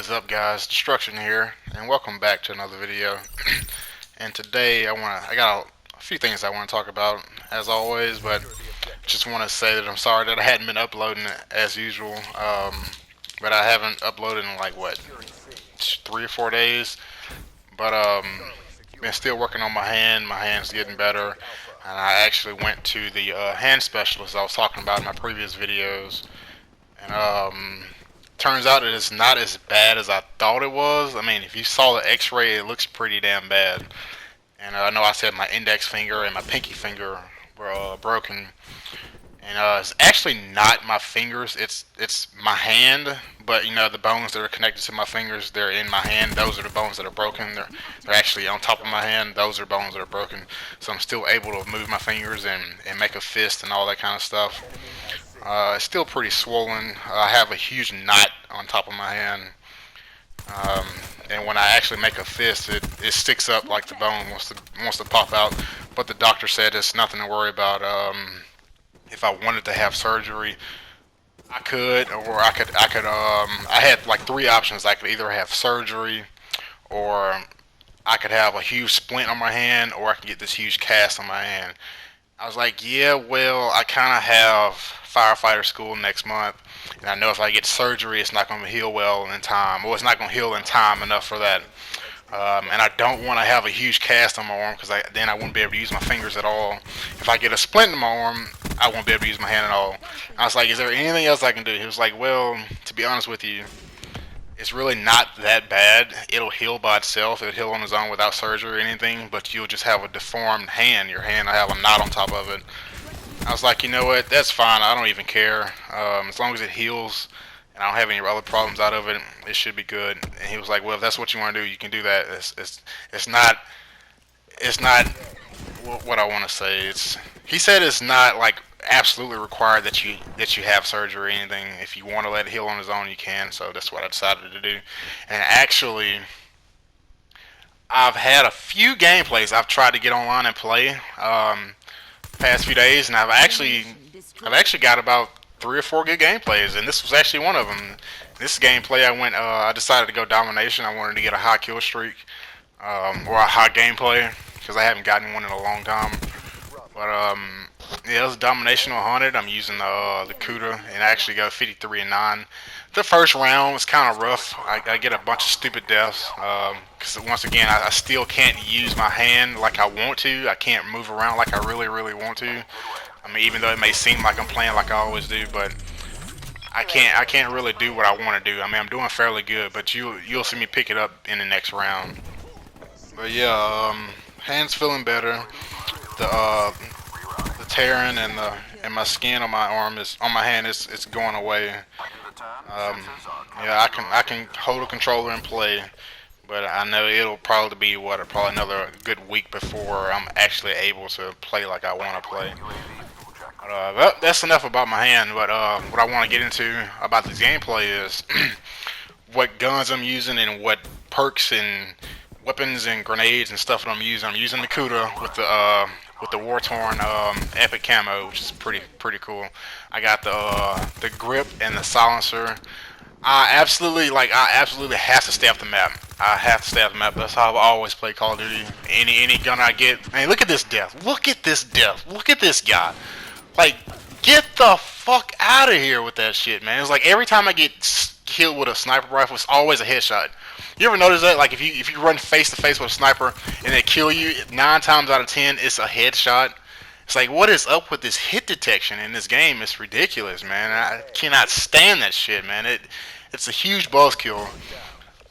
What is up, guys? Destruction here, and welcome back to another video. And today I got a few things I want to talk about, as always, but just want to say that I'm sorry that I hadn't been uploading as usual. But I haven't uploaded in like what, 3 or 4 days. But been still working on my hand. My hand's getting better, and I actually went to the hand specialist I was talking about in my previous videos, and turns out that it's not as bad as I thought it was. I mean, if you saw the x-ray, it looks pretty damn bad. And I know I said my index finger and my pinky finger were broken. And it's actually not my fingers, it's my hand. But you know, the bones that are connected to my fingers, they're in my hand. Those are the bones that are broken. They're actually on top of my hand. Those are bones that are broken. So I'm still able to move my fingers and make a fist and all that kind of stuff. It's still pretty swollen. I have a huge knot on top of my hand. And when I actually make a fist, it sticks up like the bone wants to pop out. But the doctor said it's nothing to worry about. If I wanted to have surgery, I could, or I had like 3 options. I could either have surgery, or I could have a huge splint on my hand, or I could get this huge cast on my hand. I was like, yeah, well, I kind of have firefighter school next month, and I know if I get surgery, it's not going to heal well in time. Well, it's not going to heal in time enough for that. And I don't want to have a huge cast on my arm, because then I wouldn't be able to use my fingers at all. If I get a splint in my arm, I won't be able to use my hand at all. I was like, is there anything else I can do? He was like, well, to be honest with you, it's really not that bad. It'll heal by itself. It'll heal on its own without surgery or anything, but you'll just have a deformed hand. Your hand will have a knot on top of it. I was like, you know what, that's fine. I don't even care. As long as it heals and I don't have any other problems out of it, it should be good. And he was like, well, if that's what you want to do, you can do that. It's not what I want to say. He said it's not like absolutely required that you have surgery or anything. If you want to let it heal on its own, you can. So that's what I decided to do. And actually, I've had a few gameplays I've tried to get online and play past few days, and I've actually got about 3 or 4 good gameplays, and this was actually one of them. This gameplay, I decided to go Domination. I wanted to get a high kill streak, or a high gameplay, because I haven't gotten one in a long time. But yeah, it was Domination 100. I'm using the CUDA, and I actually got 53 and 9. The first round was kind of rough. I get a bunch of stupid deaths, because once again, I still can't use my hand like I want to. I can't move around like I really, really want to. I mean, even though it may seem like I'm playing like I always do, but I can't really do what I want to do. I mean, I'm doing fairly good, but you'll see me pick it up in the next round. But yeah, hands feeling better. The tearing and my skin on my hand is going away. Yeah, I can hold a controller and play, but I know it'll probably be probably another good week before I'm actually able to play like I want to play. Well, that's enough about my hand. But what I want to get into about this gameplay is what guns I'm using and what perks and weapons and grenades and stuff that I'm using. I'm using the CUDA with the war-torn epic camo, which is pretty cool. I got the grip and the silencer. I absolutely have to stay off the map. I have to stay off the map. That's how I've always played Call of Duty. Any gun I get. Man, look at this death. Look at this death. Look at this guy. Like, get the fuck out of here with that shit, man. It's like every time I get killed with a sniper rifle, it's always a headshot. You ever notice that? Like, if you run face to face with a sniper and they kill you, 9 times out of 10 it's a headshot. It's like, what is up with this hit detection in this game? It's ridiculous, man. I cannot stand that shit, man. It's a huge buzzkill.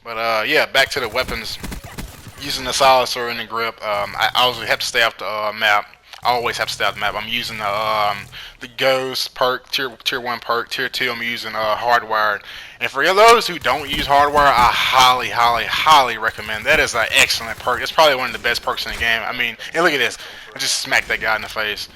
But yeah, back to the weapons. Using the silencer and the grip. I always have to stay off the map. I always have to stay off the map. I'm using the Ghost perk, tier 1 perk. Tier 2, I'm using Hardwired. And for those who don't use Hardwire, I highly recommend. That is an excellent perk. It's probably one of the best perks in the game. I mean, and look at this. I just smacked that guy in the face.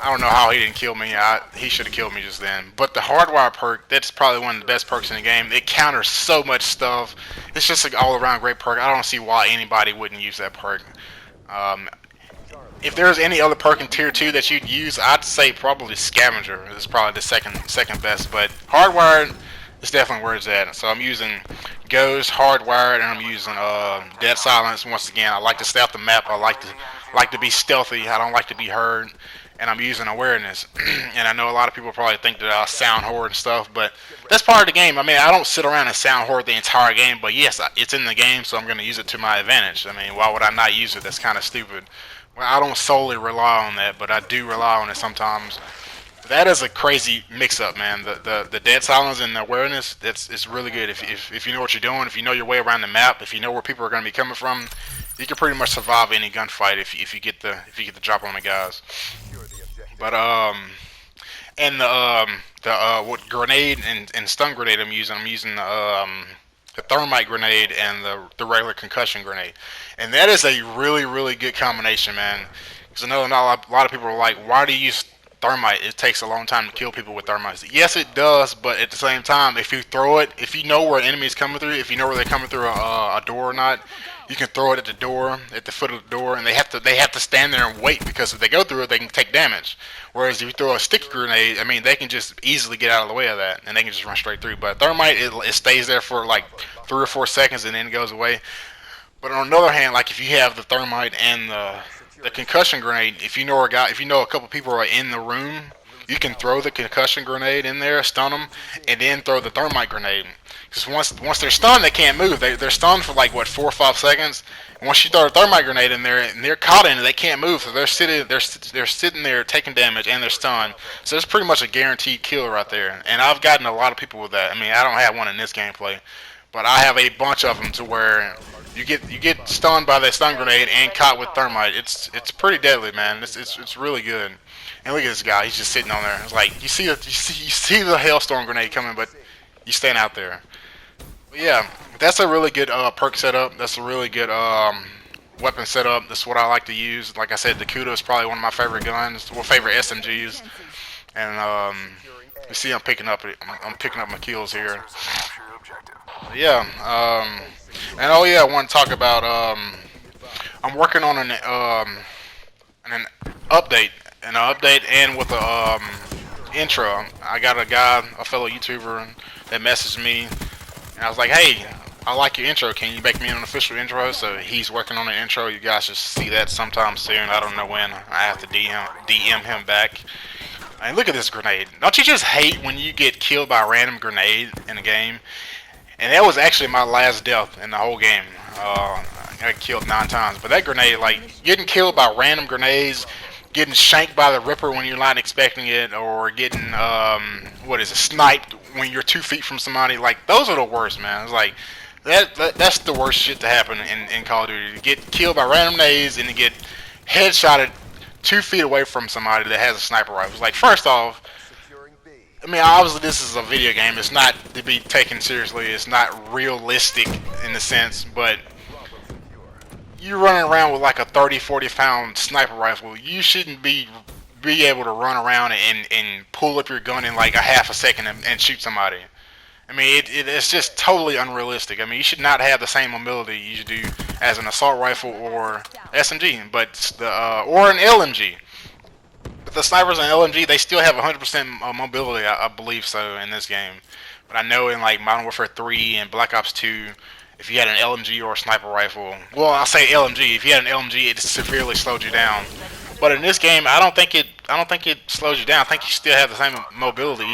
I don't know how he didn't kill me. He should have killed me just then. But the Hardwire perk, that's probably one of the best perks in the game. It counters so much stuff. It's just an all-around great perk. I don't see why anybody wouldn't use that perk. If there's any other perk in tier 2 that you'd use, I'd say probably Scavenger is probably the second best. But Hardwired It's definitely where it's at. So I'm using Ghost, Hardwired, and I'm using Dead Silence. Once again, I like to stay off the map. I like to be stealthy. I don't like to be heard. And I'm using awareness. And I know a lot of people probably think that I sound hoard and stuff, but that's part of the game. I mean, I don't sit around and sound hoard the entire game, but yes, it's in the game, so I'm going to use it to my advantage. I mean, why would I not use it? That's kind of stupid. Well, I don't solely rely on that, but I do rely on it sometimes. That is a crazy mix-up, man. The dead silence and the awareness, it's really good. If you know what you're doing, if you know your way around the map, if you know where people are going to be coming from, you can pretty much survive any gunfight if you get the drop on the guys. But and the what grenade and stun grenade I'm using the thermite grenade and the regular concussion grenade, and that is a really good combination, man. Because I know not a lot of people are like, why do you use thermite? It takes a long time to kill people with thermite. Yes, it does, but at the same time, if you throw it, if you know where an enemy is coming through, if you know where they're coming through a door or not, you can throw it at the door, at the foot of the door, and they have to stand there and wait, because if they go through it, they can take damage. Whereas if you throw a sticky grenade, I mean, they can just easily get out of the way of that, and they can just run straight through. But thermite, it stays there for like 3 or 4 seconds and then it goes away. But on the other hand, like if you have the thermite and the concussion grenade, if you know a couple people are in the room, you can throw the concussion grenade in there, stun them, and then throw the thermite grenade. Because once they're stunned, they can't move. They're stunned for like what 4 or 5 seconds. And once you throw a thermite grenade in there and they're caught in it, they can't move. So they're sitting there taking damage and they're stunned. So it's pretty much a guaranteed kill right there. And I've gotten a lot of people with that. I mean, I don't have one in this gameplay, but I have a bunch of them to where you get stunned by that stun grenade and caught with thermite. It's pretty deadly, man. It's really good. And look at this guy. He's just sitting on there. It's like you see the hailstorm grenade coming, but you stand out there. But yeah, that's a really good perk setup. That's a really good weapon setup. That's what I like to use. Like I said, the Kuda is probably one of my favorite guns, well, favorite SMGs. And you see, I'm picking up my kills here. But yeah, and oh yeah, I want to talk about I'm working on an update, and with a intro. I got a fellow YouTuber that messaged me, and I was like, hey, I like your intro. Can you make me an official intro? So he's working on an intro. You guys should see that sometime soon. I don't know when. I have to DM him back. And look at this grenade. Don't you just hate when you get killed by a random grenade in a game? And that was actually my last death in the whole game. I got killed 9 times. But that grenade, like, getting killed by random grenades, getting shanked by the Ripper when you're not expecting it, or getting, sniped when you're 2 feet from somebody, like, those are the worst, man. It's like, that's the worst shit to happen in Call of Duty. To get killed by random nades and to get headshotted 2 feet away from somebody that has a sniper rifle. It's like, first off, I mean, obviously this is a video game. It's not to be taken seriously. It's not realistic in a sense, but you're running around with like a 30, 40-pound sniper rifle. You shouldn't be able to run around and pull up your gun in like a half a second and shoot somebody. I mean, it's just totally unrealistic. I mean, you should not have the same mobility you do as an assault rifle or SMG, but or an LMG. But the snipers and LMG, they still have 100% mobility, I believe so, in this game. But I know in like Modern Warfare 3 and Black Ops 2, if you had an LMG or a sniper rifle, well, I'll say LMG. If you had an LMG, it severely slowed you down. But in this game, I don't think it slows you down. I think you still have the same mobility.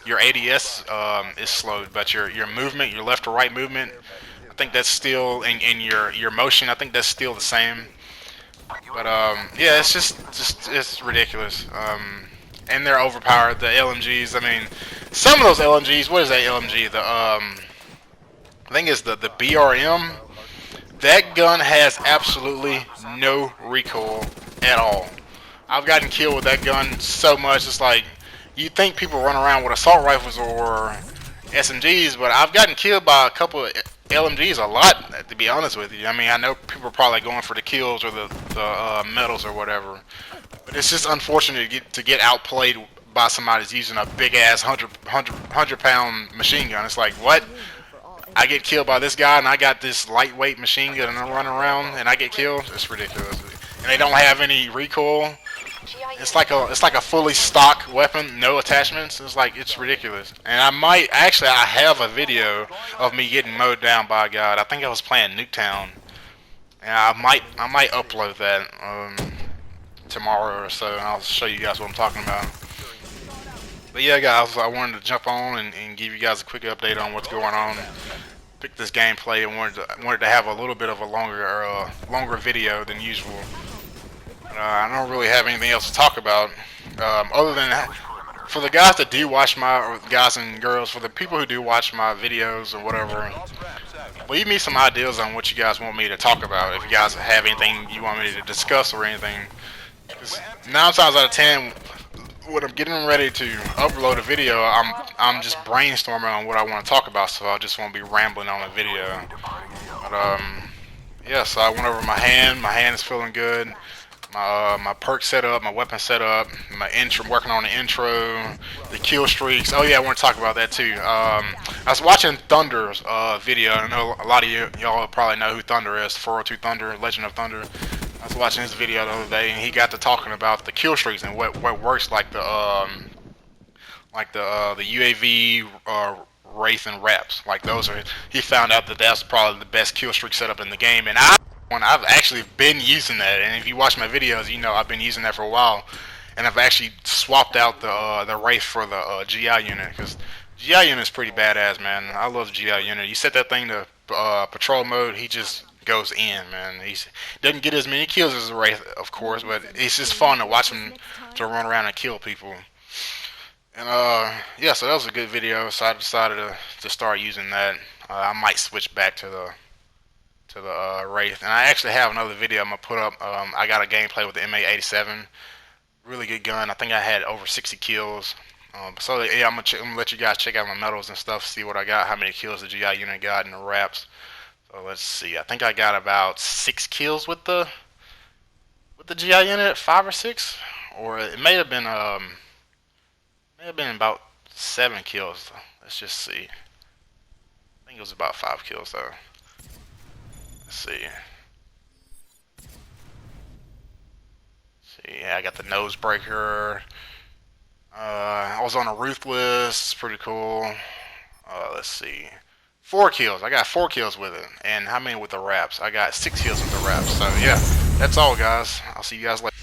Your ADS is slowed, but your movement, your left to right movement, I think that's still in your motion. I think that's still the same. But yeah, it's ridiculous. And they're overpowered. The LMGs. I mean, some of those LMGs. What is that LMG? I think it's the BRM. That gun has absolutely no recoil at all. I've gotten killed with that gun so much. It's like, you think people run around with assault rifles or SMGs, but I've gotten killed by a couple of LMGs a lot, to be honest with you. I mean, I know people are probably going for the kills or the medals or whatever, but it's just unfortunate to get outplayed by somebody that's using a big ass 100-pound machine gun. It's like, what? I get killed by this guy and I got this lightweight machine gun and I'm running around and I get killed? It's ridiculous. And they don't have any recoil. It's like a fully stock weapon, no attachments. It's ridiculous. And I have a video of me getting mowed down by a guy. I think I was playing Nuketown, and I might upload that tomorrow or so, and I'll show you guys what I'm talking about. But yeah, guys, I wanted to jump on and give you guys a quick update on what's going on. Picked this gameplay and wanted to have a little bit of a longer video than usual. I don't really have anything else to talk about, other than for the guys that do watch or guys and girls, for the people who do watch my videos or whatever, leave me some ideas on what you guys want me to talk about. If you guys have anything you want me to discuss or anything, 'cause 9 times out of 10, when I'm getting ready to upload a video, I'm just brainstorming on what I want to talk about, so I just won't be rambling on a video. But yeah, so I went over my hand. My hand is feeling good. My perk setup, my weapon setup, my intro, working on the intro, the kill streaks. Oh yeah, I want to talk about that too. I was watching Thunder's video. I know a lot of y'all probably know who Thunder is. 402 Thunder, Legend of Thunder. I was watching his video the other day, and he got to talking about the kill streaks and what works, like the UAV, Wraith, and Wraps. Like those are. He found out that that's probably the best kill streak setup in the game, and I've actually been using that, and if you watch my videos, you know I've been using that for a while, and I've actually swapped out the Wraith for the GI unit, because GI unit is pretty badass, man. I love the GI unit. You set that thing to patrol mode, he just goes in, man. He doesn't get as many kills as the Wraith, of course, but it's just fun to watch him to run around and kill people. And yeah, so that was a good video, so I decided to start using that. I might switch back to the Wraith, and I actually have another video I'm gonna put up. I got a gameplay with the MA87, really good gun. I think I had over 60 kills. So yeah, I'm gonna let you guys check out my medals and stuff, see what I got, how many kills the GI unit got, and the Wraps. So let's see. I think I got about 6 kills with the GI unit, 5 or 6, or it may have been about 7 kills. Let's just see. I think it was about 5 kills though. Let's see. Yeah, I got the nose breaker. I was on a Ruthless, pretty cool. Let's see. 4 kills. I got 4 kills with it. And how many with the Wraps? I got 6 kills with the Wraps. So yeah, that's all, guys. I'll see you guys later.